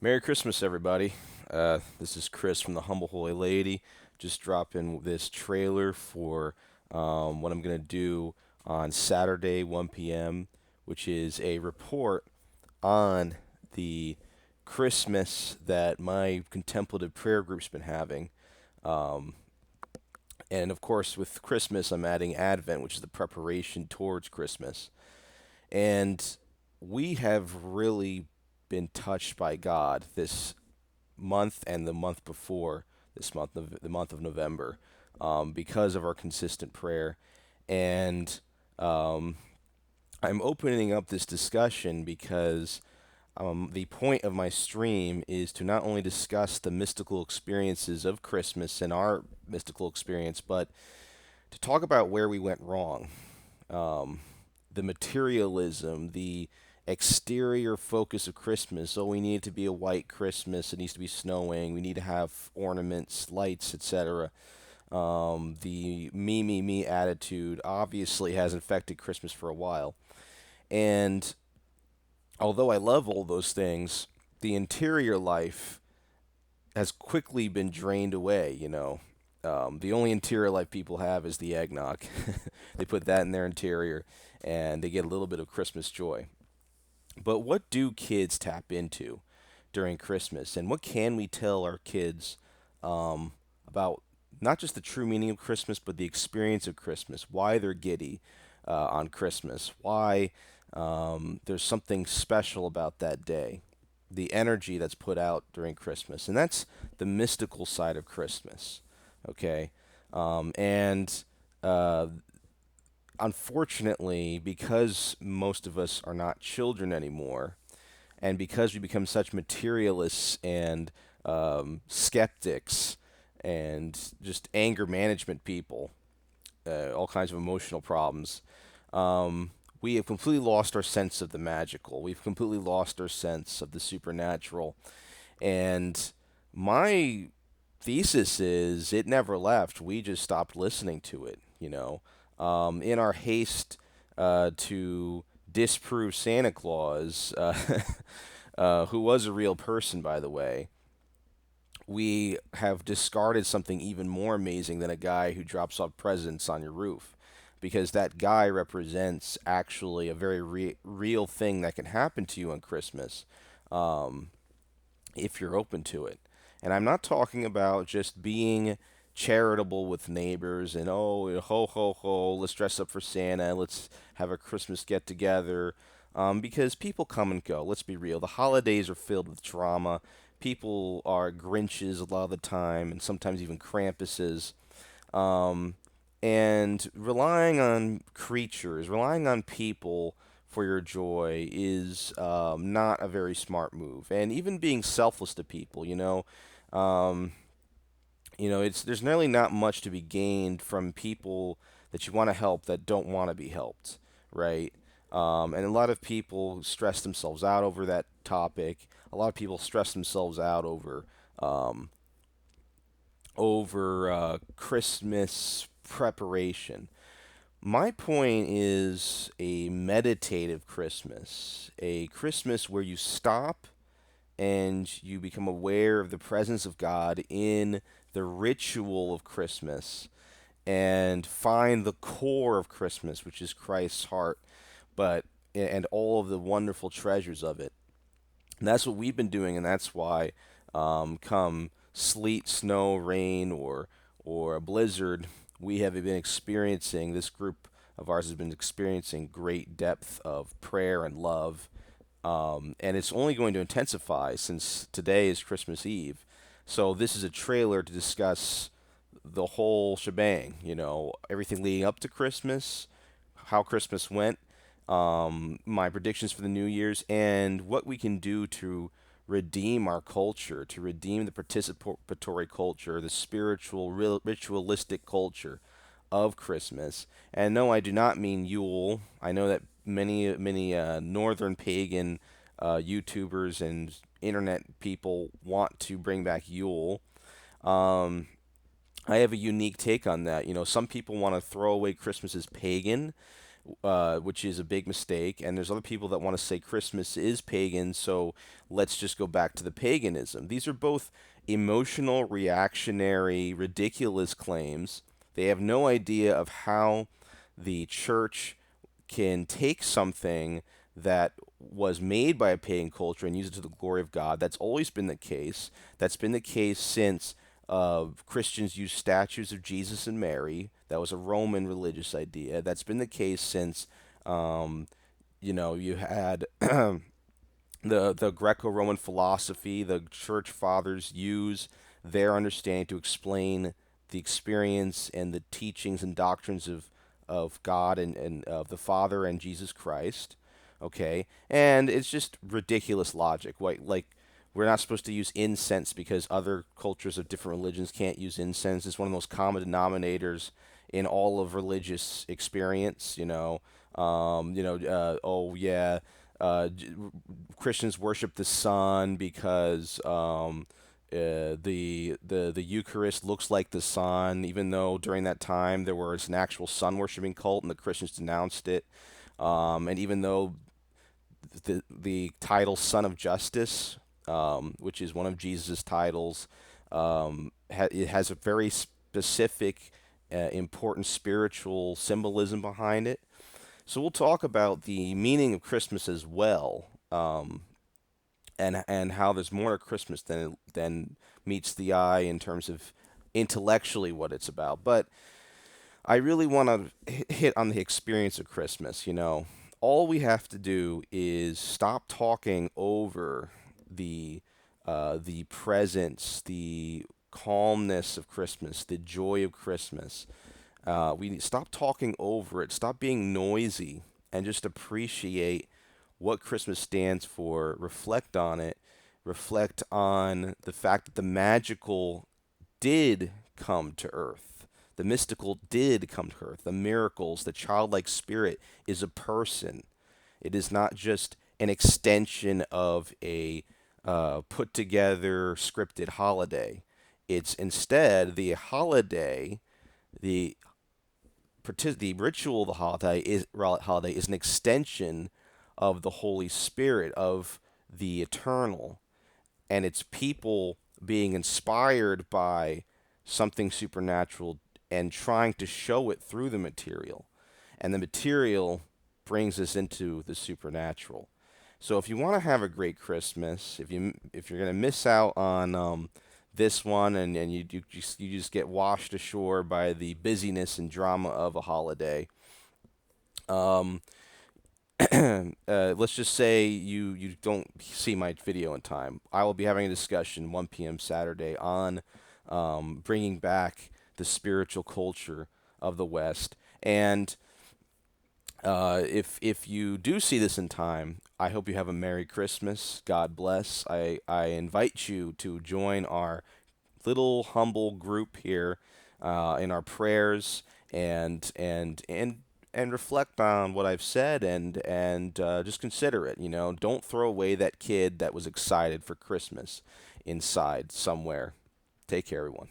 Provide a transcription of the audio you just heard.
Merry Christmas, everybody. This is Chris from the Humble Holy Lady. Just dropping this trailer for what I'm going to do on Saturday, 1 p.m., which is a report on the Christmas that my contemplative prayer group's been having. Um, and of course, with Christmas, I'm adding Advent, which is the preparation towards Christmas. And we have really been touched by God this month and the month before this month, the month of November, because of our consistent prayer. And um, I'm opening up this discussion because the point of my stream is to not only discuss the mystical experiences of Christmas and our mystical experience, but to talk about where we went wrong. Um, the materialism, the exterior focus of Christmas. Oh, we need it to be a white Christmas. It needs to be snowing. We need to have ornaments, lights, etc. The me attitude obviously has infected Christmas for a while. And although I love all those things, the interior life has quickly been drained away. The only interior life people have is the eggnog. They put that in their interior and they get a little bit of Christmas joy. But what do kids tap into during Christmas? And what can we tell our kids about not just the true meaning of Christmas, but the experience of Christmas? Why they're giddy on Christmas? Why there's something special about that day? The energy that's put out during Christmas. And that's the mystical side of Christmas. Okay? And unfortunately, because most of us are not children anymore, and because we become such materialists and skeptics and just anger management people, all kinds of emotional problems, we have completely lost our sense of the magical. We've completely lost our sense of the supernatural. And my thesis is it never left. We just stopped listening to it. In our haste to disprove Santa Claus, who was a real person, by the way, we have discarded something even more amazing than a guy who drops off presents on your roof. Because that guy represents actually a very real thing that can happen to you on Christmas um, if you're open to it. And I'm not talking about just being charitable with neighbors and oh ho ho ho, let's dress up for Santa, let's have a Christmas get together, because people come and go. Let's be real, the holidays are filled with drama. People are Grinches a lot of the time, and sometimes even Krampuses. um, and relying on creatures, relying on people for your joy is not a very smart move. And even being selfless to people, um, it's there's really not much to be gained from people that you want to help that don't want to be helped, right? And a lot of people stress themselves out over that topic. A lot of people stress themselves out um, over Christmas preparation. My point is a meditative Christmas, a Christmas where you stop and you become aware of the presence of God in the ritual of Christmas and find the core of Christmas, which is Christ's heart, but and all of the wonderful treasures of it. And that's what we've been doing, and that's why, come sleet, snow, rain, or a blizzard, we have been experiencing. This group of ours has been experiencing great depth of prayer and love, and it's only going to intensify since today is Christmas Eve. So this is a trailer to discuss the whole shebang. Everything leading up to Christmas, how Christmas went, my predictions for the New Year's, and what we can do to redeem our culture, to redeem the participatory culture, the spiritual, ritualistic culture of Christmas. And no, I do not mean Yule. I know that many northern pagan YouTubers and internet people want to bring back Yule. Um, I have a unique take on that. Some people want to throw away Christmas as pagan, which is a big mistake. And there's other people that want to say Christmas is pagan, so let's just go back to the paganism. These are both emotional, reactionary, ridiculous claims. They have no idea of how the church can take something that was made by a pagan culture and use it to the glory of God. That's always been the case. That's been the case since Christians used statues of Jesus and Mary. That was a Roman religious idea. That's been the case since um, you had the Greco-Roman philosophy. The church fathers use their understanding to explain the experience and the teachings and doctrines of God and of the Father and Jesus Christ. Okay, and it's just ridiculous logic. Like we're not supposed to use incense because other cultures of different religions can't use incense. It's one of the most common denominators in all of religious experience. Oh yeah, Christians worship the sun because the Eucharist looks like the sun, even though during that time there was an actual sun worshiping cult and the Christians denounced it. And even though the title Son of Justice, which is one of Jesus' titles, it has a very specific, important spiritual symbolism behind it. So we'll talk about the meaning of Christmas as well, and how there's more to Christmas than meets the eye in terms of intellectually what it's about. But I really want to hit on the experience of Christmas. All we have to do is stop talking over the presence, the calmness of Christmas, the joy of Christmas. We stop talking over it, stop being noisy, and just appreciate what Christmas stands for. Reflect on it. Reflect on the fact that the magical did come to earth. The mystical did come to earth. The miracles, the childlike spirit is a person. It is not just an extension of a put together scripted holiday. It's instead the holiday, the the ritual of the holiday is an extension of the Holy Spirit, of the eternal, and it's people being inspired by something supernatural and trying to show it through the material. And the material brings us into the supernatural. So if you want to have a great Christmas, if you're gonna miss out on this one and you just get washed ashore by the busyness and drama of a holiday, um, let's just say you don't see my video in time. I will be having a discussion 1 p.m. Saturday on bringing back the spiritual culture of the West. And if you do see this in time, I hope you have a Merry Christmas. God bless. I invite you to join our little humble group here in our prayers and reflect on what I've said and just consider it. Don't throw away that kid that was excited for Christmas inside somewhere. Take care, everyone.